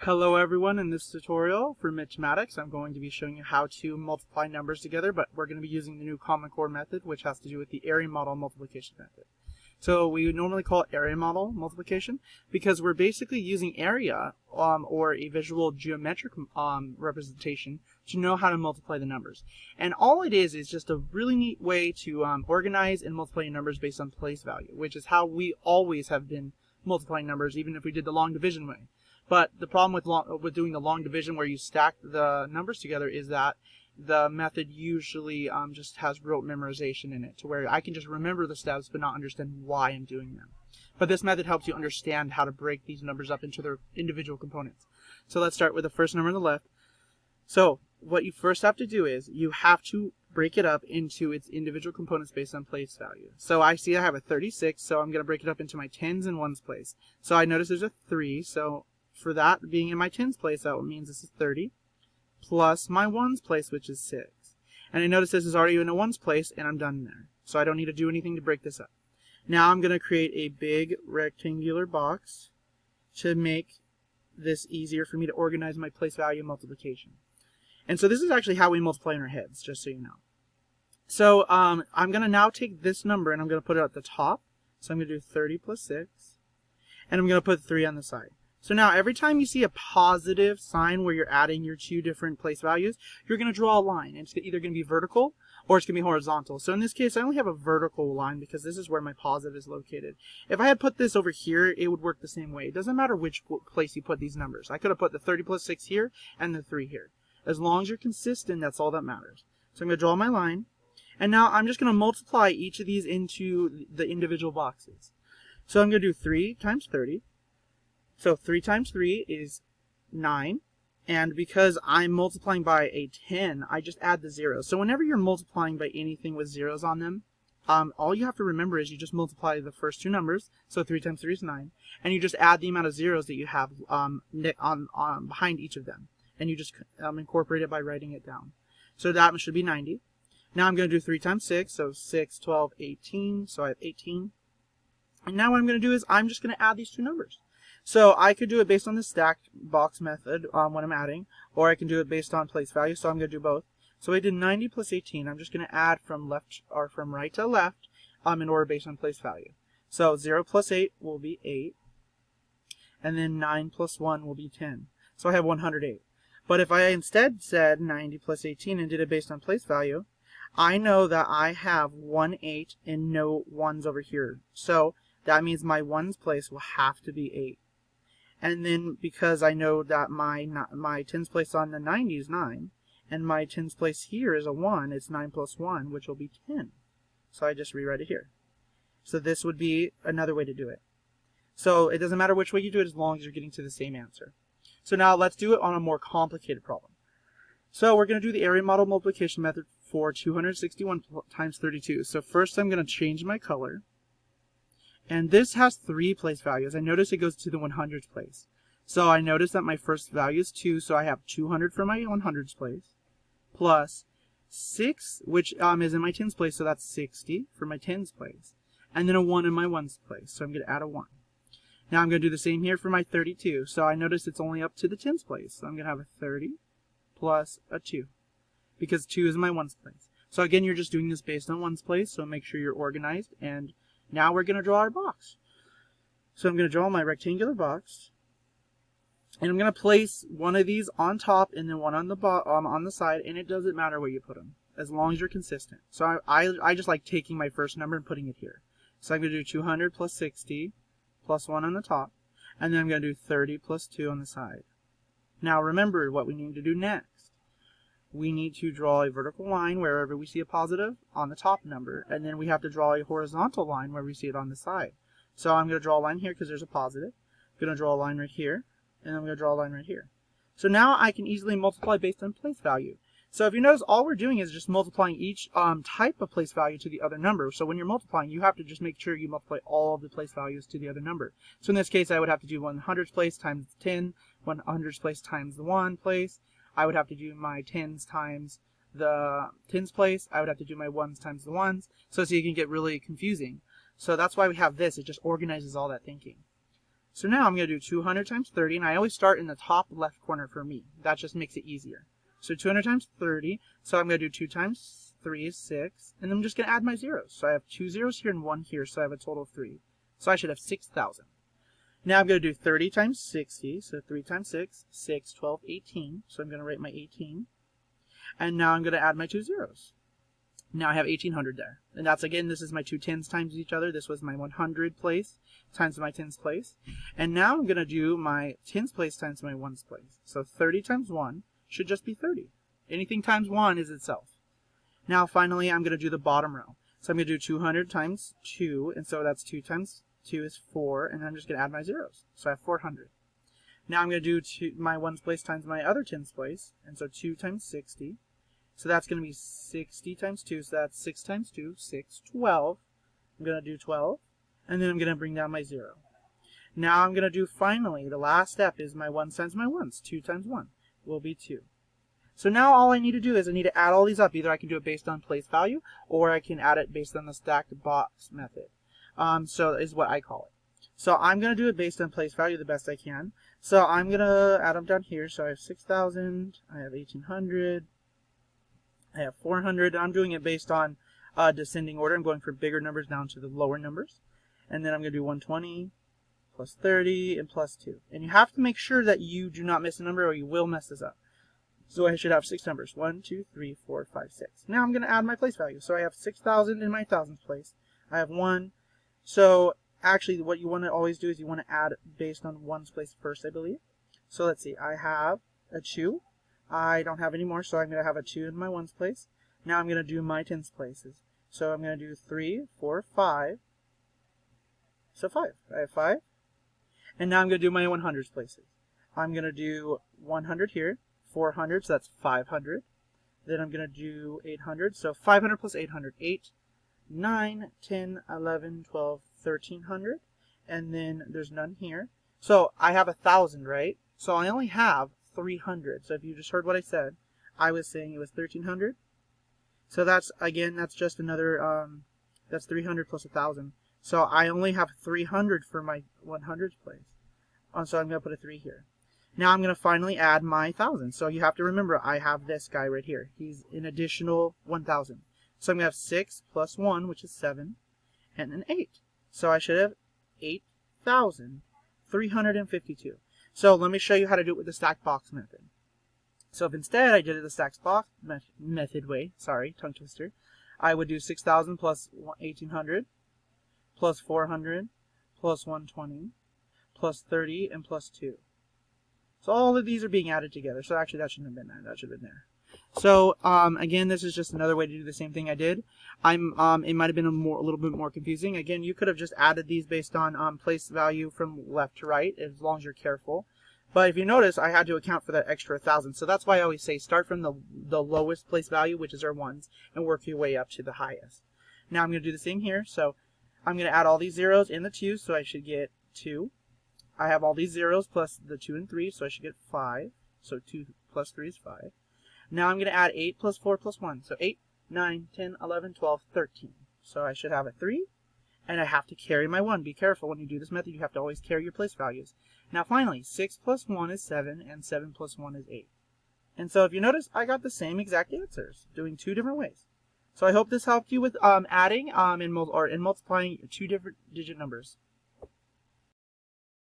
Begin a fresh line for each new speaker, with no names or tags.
Hello everyone, in this tutorial for mathematics I'm going to be showing you how to multiply numbers together, but we're going to be using the new Common Core method, which has to do with the area model multiplication method. So we normally call it area model multiplication because we're basically using area or a visual geometric representation to know how to multiply the numbers. And all it is just a really neat way to organize and multiply numbers based on place value, which is how we always have been multiplying numbers, even if we did the long division way. But the problem with doing the long division where you stack the numbers together is that the method usually just has rote memorization in it, to where I can just remember the steps but not understand why I'm doing them. But this method helps you understand how to break these numbers up into their individual components. So let's start with the first number on the left. So what you first have to do is you have to break it up into its individual components based on place value. So I see I have a 36, so I'm going to break it up into my tens and ones place. So I notice there's a 3, so for that being in my tens place, that means this is 30, plus my ones place, which is 6. And I notice this is already in a ones place, and I'm done there. So I don't need to do anything to break this up. Now I'm going to create a big rectangular box to make this easier for me to organize my place value multiplication. And so this is actually how we multiply in our heads, just so you know. So I'm going to now take this number, and I'm going to put it at the top. So I'm going to do 30 plus 6, and I'm going to put 3 on the side. So now every time you see a positive sign where you're adding your two different place values, you're going to draw a line. And it's either going to be vertical or it's going to be horizontal. So in this case, I only have a vertical line because this is where my positive is located. If I had put this over here, it would work the same way. It doesn't matter which place you put these numbers. I could have put the 30 plus 6 here and the 3 here. As long as you're consistent, that's all that matters. So I'm going to draw my line. And now I'm just going to multiply each of these into the individual boxes. So I'm going to do 3 times 30. So 3 times 3 is 9, and because I'm multiplying by a 10, I just add the zeros. So whenever you're multiplying by anything with zeros on them, all you have to remember is you just multiply the first two numbers, so 3 times 3 is 9, and you just add the amount of zeros that you have behind each of them, and you just incorporate it by writing it down. So that should be 90. Now I'm going to do 3 times 6, so 6, 12, 18, so I have 18. And now what I'm going to do is I'm just going to add these two numbers. So I could do it based on the stacked box method when I'm adding, or I can do it based on place value, so I'm going to do both. So I did 90 plus 18. I'm just going to add from right to left in order based on place value. So 0 plus 8 will be 8, and then 9 plus 1 will be 10. So I have 108. But if I instead said 90 plus 18 and did it based on place value, I know that I have 1 8 and no 1s over here. So that means my 1s place will have to be 8. And then because I know that my tens place on the 90 is 9, and my tens place here is a 1, it's 9 plus 1, which will be 10. So I just rewrite it here. So this would be another way to do it. So it doesn't matter which way you do it as long as you're getting to the same answer. So now let's do it on a more complicated problem. So we're going to do the area model multiplication method for 261 times 32. So first I'm going to change my color. And this has 3 place values. I notice it goes to the 100s place. So I notice that my first value is 2, so I have 200 for my 100s place, plus 6, which is in my tens place, so that's 60 for my tens place, and then a 1 in my ones place, so I'm going to add a 1. Now I'm going to do the same here for my 32, so I notice it's only up to the tens place, so I'm going to have a 30 plus a 2, because 2 is my ones place. So again, you're just doing this based on ones place, so make sure you're organized. And now we're going to draw our box. So I'm going to draw my rectangular box, and I'm going to place one of these on top and then one on the side, and it doesn't matter where you put them as long as you're consistent. So I just like taking my first number and putting it here. So I'm going to do 200 plus 60 plus 1 on the top, and then I'm going to do 30 plus 2 on the side. Now remember what we need to do next. We need to draw a vertical line wherever we see a positive on the top number, and then we have to draw a horizontal line where we see it on the side. So I'm going to draw a line here because there's a positive. I'm going to draw a line right here, and I'm going to draw a line right here. So now I can easily multiply based on place value. So if you notice, all we're doing is just multiplying each type of place value to the other number. So when you're multiplying, you have to just make sure you multiply all of the place values to the other number. So in this case, I would have to do 100s place times 10, 100s place times the 1 place. I would have to do my tens times the tens place. I would have to do my ones times the ones. So you can get really confusing. So that's why we have this. It just organizes all that thinking. So now I'm going to do 200 times 30, and I always start in the top left corner for me. That just makes it easier. So 200 times 30, so I'm going to do 2 times 3 is 6, and then I'm just going to add my zeros. So I have 2 zeros here and 1 here, so I have a total of 3. So I should have 6,000. Now I'm going to do 30 times 60, so 3 times 6, 6, 12, 18. So I'm going to write my 18. And now I'm going to add my 2 zeros. Now I have 1,800 there. And that's, again, this is my 2 tens times each other. This was my 100 place times my tens place. And now I'm going to do my tens place times my ones place. So 30 times 1 should just be 30. Anything times 1 is itself. Now finally I'm going to do the bottom row. So I'm going to do 200 times 2, and so that's 2 times 2 is 4, and I'm just going to add my zeros. So I have 400. Now I'm going to do my ones place times my other tens place, and so 2 times 60. So that's going to be 60 times 2, so that's 6 times 2, 6, 12. I'm going to do 12, and then I'm going to bring down my 0. Now I'm going to do, finally, the last step is my 1 times my 1s. 2 times 1 will be 2. So now all I need to do is I need to add all these up. Either I can do it based on place value, or I can add it based on the stacked box method. So is what I call it. So I'm going to do it based on place value the best I can. So I'm going to add them down here. So I have 6,000, I have 1,800, I have 400. I'm doing it based on descending order. I'm going from bigger numbers down to the lower numbers. And then I'm going to do 120, plus 30, and plus 2. And you have to make sure that you do not miss a number or you will mess this up. So I should have 6 numbers. 1, 2, 3, 4, 5, 6. Now I'm going to add my place value. So I have 6,000 in my thousands place. I have 1. So actually what you want to always do is you want to add based on ones place first, I believe. So let's see. I have a 2. I don't have any more, so I'm going to have a 2 in my ones place. Now I'm going to do my tens places. So I'm going to do 3, 4, 5. So 5. I have 5. And now I'm going to do my 100s places. I'm going to do 100 here, 400, so that's 500. Then I'm going to do 800, so 500 plus 800, 8, 9, 10, 11, 12, 1300. And then there's none here. So I have 1,000, right? So I only have 300. So if you just heard what I said, I was saying it was 1,300. So that's, again, that's just another, that's 300 plus 1,000. So I only have 300 for my 100th place. So I'm going to put a 3 here. Now I'm going to finally add my 1,000. So you have to remember, I have this guy right here. He's an additional 1,000. So I'm going to have 6 plus 1, which is 7, and an 8. So I should have 8,352. So let me show you how to do it with the stacked box method. So if instead I did it the stacked box method way, sorry, tongue twister, I would do 6,000 plus 1,800, plus 400, plus 120, plus 30, and plus 2. So all of these are being added together. So actually that shouldn't have been there. That should have been there. So again, this is just another way to do the same thing I did. It might have been a little bit more confusing. Again, you could have just added these based on place value from left to right, as long as you're careful. But if you notice, I had to account for that extra 1,000. So that's why I always say start from the lowest place value, which is our ones, and work your way up to the highest. Now I'm going to do the same here. So I'm going to add all these zeros in the 2, so I should get 2. I have all these zeros plus the 2 and 3, so I should get 5. So 2 plus 3 is 5. Now I'm going to add 8 plus 4 plus 1. So 8, 9, 10, 11, 12, 13. So I should have a 3. And I have to carry my 1. Be careful when you do this method. You have to always carry your place values. Now finally, 6 plus 1 is 7, and 7 plus 1 is 8. And so if you notice, I got the same exact answers, doing 2 different ways. So I hope this helped you with adding and multiplying 2 different digit numbers.